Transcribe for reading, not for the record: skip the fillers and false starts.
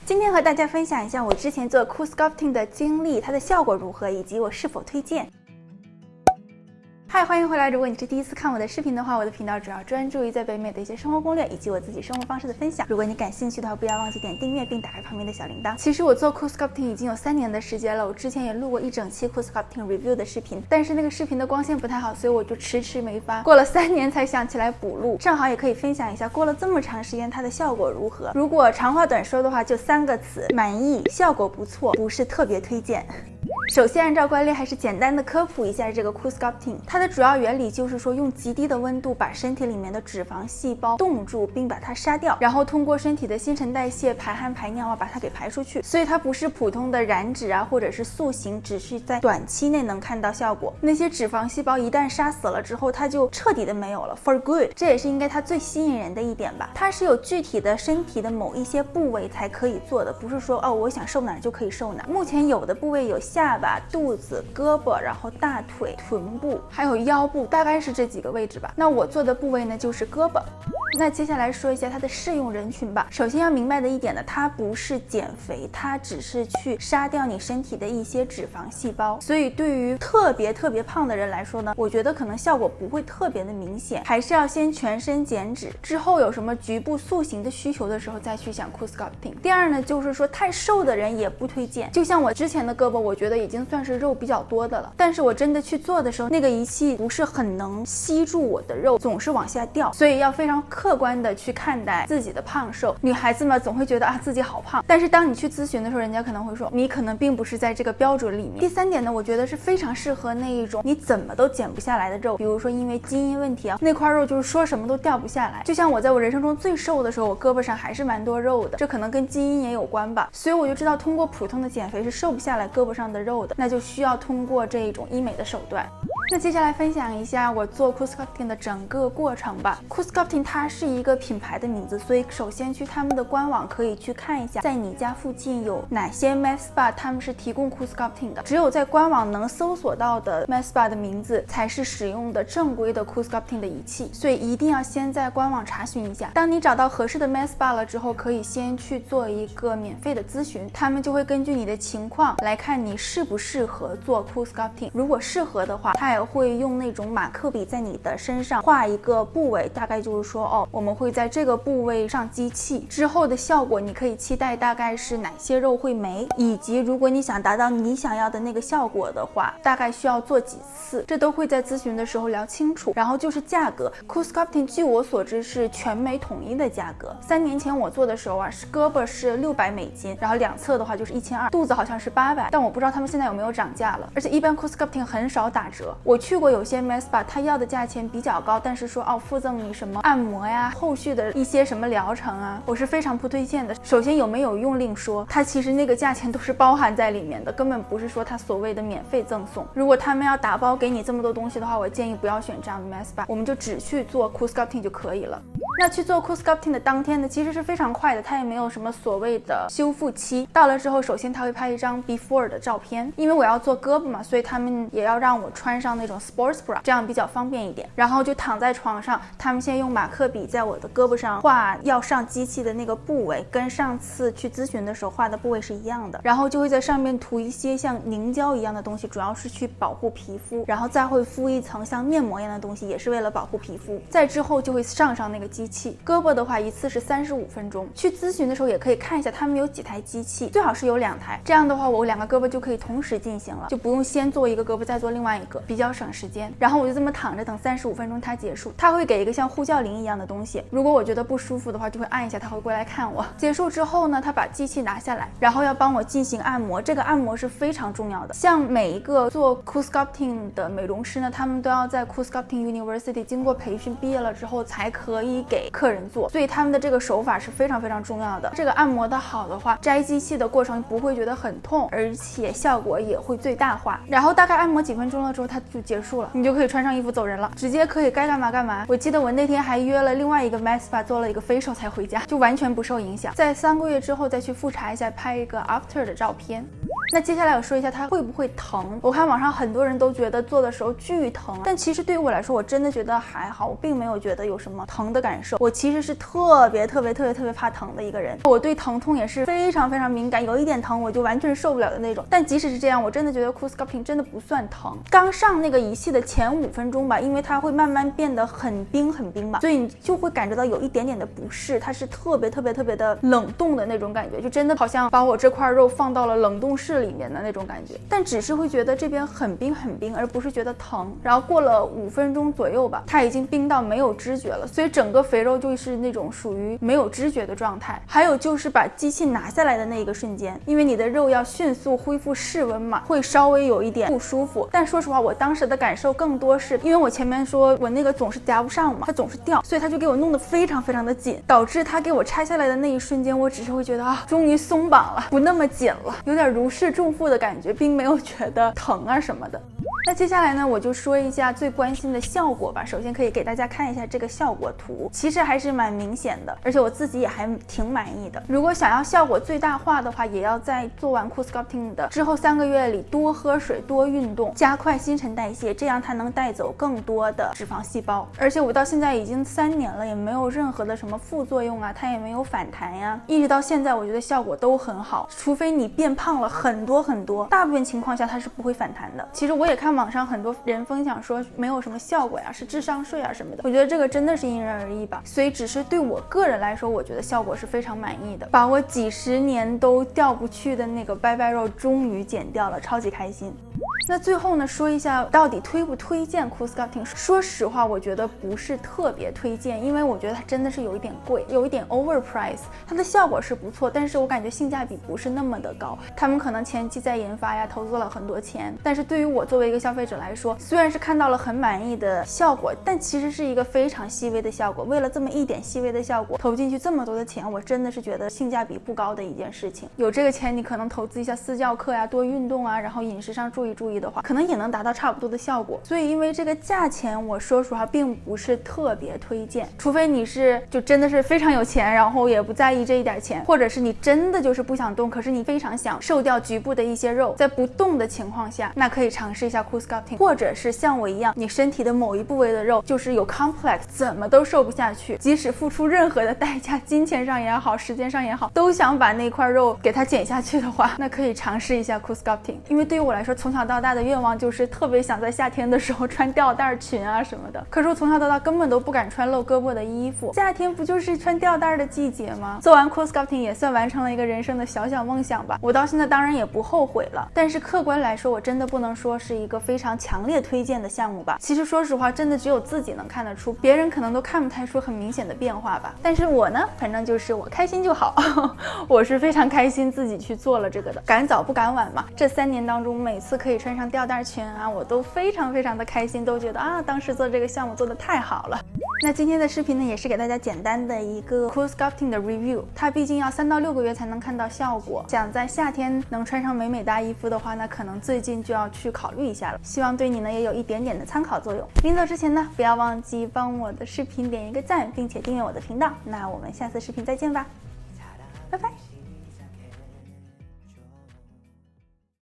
今天和大家分享一下我之前做 Cool Sculpting 的经历，它的效果如何，以及我是否推荐。嗨，欢迎回来！如果你是第一次看我的视频的话，我的频道主要专注于在北美的一些生活攻略以及我自己生活方式的分享。如果你感兴趣的话，不要忘记点订阅并打开旁边的小铃铛。其实我做 Cool Sculpting 已经有3年的时间了，我之前也录过一整期 Cool Sculpting review 的视频，但是那个视频的光线不太好，所以我就迟迟没发。过了3年才想起来补录，正好也可以分享一下过了这么长时间它的效果如何。如果长话短说的话，就3个词：满意、效果不错，不是特别推荐。首先按照惯例还是简单的科普一下这个 Cool Sculpting， 它的主要原理就是说用极低的温度把身体里面的脂肪细胞冻住并把它杀掉，然后通过身体的新陈代谢排汗排尿把它给排出去，所以它不是普通的燃脂啊或者是塑形，只是在短期内能看到效果。那些脂肪细胞一旦杀死了之后，它就彻底的没有了 for good， 这也是应该它最吸引人的一点吧。它是有具体的身体的某一些部位才可以做的，不是说我想瘦哪儿就可以瘦哪儿。目前有的部位有下巴、肚子、胳膊，然后大腿、臀部，还有腰部，大概是这几个位置吧。那我做的部位呢就是胳膊。那接下来说一下它的适用人群吧。首先要明白的一点呢，它不是减肥，它只是去杀掉你身体的一些脂肪细胞，所以对于特别胖的人来说呢，我觉得可能效果不会特别的明显，还是要先全身减脂，之后有什么局部塑形的需求的时候再去想 Cool Sculpting。第二呢，就是说太瘦的人也不推荐。就像我之前的胳膊，我觉得已经算是肉比较多的了，但是我真的去做的时候，那个仪器不是很能吸住我的肉，总是往下掉，所以要非常客观的去看待自己的胖瘦。女孩子嘛，总会觉得自己好胖，但是当你去咨询的时候，人家可能会说你可能并不是在这个标准里面。第三点呢，我觉得是非常适合那一种你怎么都减不下来的肉，比如说因为基因问题那块肉就是说什么都掉不下来。就像我在我人生中最瘦的时候，我胳膊上还是蛮多肉的，这可能跟基因也有关吧。所以我就知道通过普通的减肥是瘦不下来胳膊上的肉的，那就需要通过这一种医美的手段。那接下来分享一下我做 Cool Sculpting 的整个过程吧。Cool Sculpting 它是一个品牌的名字，所以首先去他们的官网可以去看一下，在你家附近有哪些 Med Spa 他们是提供 Cool Sculpting 的。只有在官网能搜索到的 Med Spa 的名字才是使用的正规的 Cool Sculpting 的仪器，所以一定要先在官网查询一下。当你找到合适的 Med Spa 了之后，可以先去做一个免费的咨询，他们就会根据你的情况来看你适不适合做 Cool Sculpting。如果适合的话，他也会用那种马克笔在你的身上画一个部位，大概就是说我们会在这个部位上机器之后的效果，你可以期待大概是哪些肉会没，以及如果你想达到你想要的那个效果的话，大概需要做几次，这都会在咨询的时候聊清楚。然后就是价格 ，Cool Sculpting 据我所知是全美统一的价格。3年前我做的时候是胳膊是$600，然后两侧的话就是1200，肚子好像是800，但我不知道他们现在有没有涨价了。而且一般 Cool Sculpting 很少打折，我去过有些 Med Spa 他要的价钱比较高，但是说附赠你什么按摩呀，后续的一些什么疗程啊，我是非常不推荐的。首先有没有用另说，它其实那个价钱都是包含在里面的，根本不是说它所谓的免费赠送。如果他们要打包给你这么多东西的话，我建议不要选这样的 Med Spa， 我们就只去做 Cool Sculpting 就可以了。那去做 Cool Sculpting 的当天呢，其实是非常快的，它也没有什么所谓的修复期。到了之后，首先他会拍一张 before 的照片，因为我要做胳膊嘛，所以他们也要让我穿上那种 sports bra， 这样比较方便一点。然后就躺在床上，他们先用马克笔在我的胳膊上画要上机器的那个部位，跟上次去咨询的时候画的部位是一样的。然后就会在上面涂一些像凝胶一样的东西，主要是去保护皮肤，然后再会敷一层像面膜一样的东西，也是为了保护皮肤。再之后就会上那个机器。胳膊的话一次是35分钟。去咨询的时候也可以看一下他们有几台机器，最好是有2台，这样的话我2个胳膊就可以同时进行了，就不用先做一个胳膊再做另外一个，比较省时间。然后我就这么躺着等35分钟它结束，他会给一个像呼叫铃一样的东西，如果我觉得不舒服的话就会按一下，他会过来看我。结束之后呢，他把机器拿下来，然后要帮我进行按摩，这个按摩是非常重要的。像每一个做 Cool Sculpting 的美容师呢，他们都要在 Cool Sculpting University 经过培训，毕业了之后才可以给客人做，所以他们的这个手法是非常重要的。这个按摩的好的话，摘机器的过程不会觉得很痛，而且效果也会最大化。然后大概按摩几分钟了之后它就结束了，你就可以穿上衣服走人了，直接可以该干嘛干嘛。我记得我那天还约了另外一个 Med Spa 做了一个 facial 才回家，就完全不受影响。在3个月之后再去复查一下，拍一个 after 的照片。那接下来我说一下它会不会疼。我看网上很多人都觉得做的时候巨疼，但其实对于我来说，我真的觉得还好，我并没有觉得有什么疼的感受。我其实是特别怕疼的一个人，我对疼痛也是非常敏感，有一点疼我就完全受不了的那种。但即使是这样，我真的觉得 CoolSculpting 真的不算疼。刚上那个仪器的前5分钟吧，因为它会慢慢变得很冰嘛，所以你就会感觉到有一点点的不适，它是特别的冷冻的那种感觉，就真的好像把我这块肉放到了冷冻室里面的那种感觉。但只是会觉得这边很冰，而不是觉得疼。然后过了5分钟左右吧，它已经冰到没有知觉了，所以整个肥肉就是那种属于没有知觉的状态。还有就是把机器拿下来的那一个瞬间，因为你的肉要迅速恢复室温嘛，会稍微有一点不舒服。但说实话，我当时的感受更多是因为我前面说我那个总是夹不上嘛，它总是掉，所以它就给我弄得非常的紧，导致它给我拆下来的那一瞬间，我只是会觉得啊，终于松绑了，不那么紧了，有点如释重负的感觉，并没有觉得疼啊什么的。那接下来呢，我就说一下最关心的效果吧。首先可以给大家看一下这个效果图，其实还是蛮明显的，而且我自己也还挺满意的。如果想要效果最大化的话，也要在做完 CoolSculpting 的之后3个月里多喝水、多运动，加快新陈代谢，这样它能带走更多的脂肪细胞。而且我到现在已经3年了，也没有任何的什么副作用啊，它也没有反弹呀，一直到现在我觉得效果都很好。除非你变胖了很多，大部分情况下它是不会反弹的。其实我也看网上很多人分享说没有什么效果呀，是智商税啊什么的，我觉得这个真的是因人而异吧。所以只是对我个人来说，我觉得效果是非常满意的，把我几10年都掉不去的那个拜拜肉终于减掉了，超级开心。那最后呢，说一下到底推不推荐 CoolSculpting。说实话，我觉得不是特别推荐，因为我觉得它真的是有一点贵，有一点 overprice。它的效果是不错，但是我感觉性价比不是那么的高。他们可能前期在研发呀，投资了很多钱，但是对于我作为一个消费者来说，虽然是看到了很满意的效果，但其实是一个非常细微的效果。为了这么一点细微的效果，投进去这么多的钱，我真的是觉得性价比不高的一件事情。有这个钱，你可能投资一下私教课呀，多运动啊，然后饮食上注意的话，可能也能达到差不多的效果。所以因为这个价钱，我说实话并不是特别推荐，除非你是就真的是非常有钱，然后也不在意这一点钱，或者是你真的就是不想动，可是你非常想瘦掉局部的一些肉，在不动的情况下，那可以尝试一下 CoolSculpting。或者是像我一样，你身体的某一部位的肉就是有 complex， 怎么都瘦不下去，即使付出任何的代价，金钱上也好，时间上也好，都想把那块肉给它减下去的话，那可以尝试一下 CoolSculpting。因为对于我来说，从小到大的愿望就是特别想在夏天的时候穿吊带裙啊什么的，可是我从小到大根本都不敢穿露胳膊的衣服，夏天不就是穿吊带的季节吗？做完 CoolSculpting 也算完成了一个人生的小梦想吧，我到现在当然也不后悔了。但是客观来说，我真的不能说是一个非常强烈推荐的项目吧。其实说实话，真的只有自己能看得出，别人可能都看不太出很明显的变化吧。但是我呢，反正就是我开心就好我是非常开心自己去做了这个的，赶早不赶晚嘛。这3年当中，每次可以穿上吊带裙啊，我都非常的开心，都觉得啊，当时做这个项目做得太好了。那今天的视频呢，也是给大家简单的一个 CoolSculpting 的 review。它毕竟要3到6个月才能看到效果，想在夏天能穿上美大衣服的话，那可能最近就要去考虑一下了。希望对你呢也有一点点的参考作用。临走之前呢，不要忘记帮我的视频点一个赞，并且订阅我的频道。那我们下次视频再见吧，拜拜。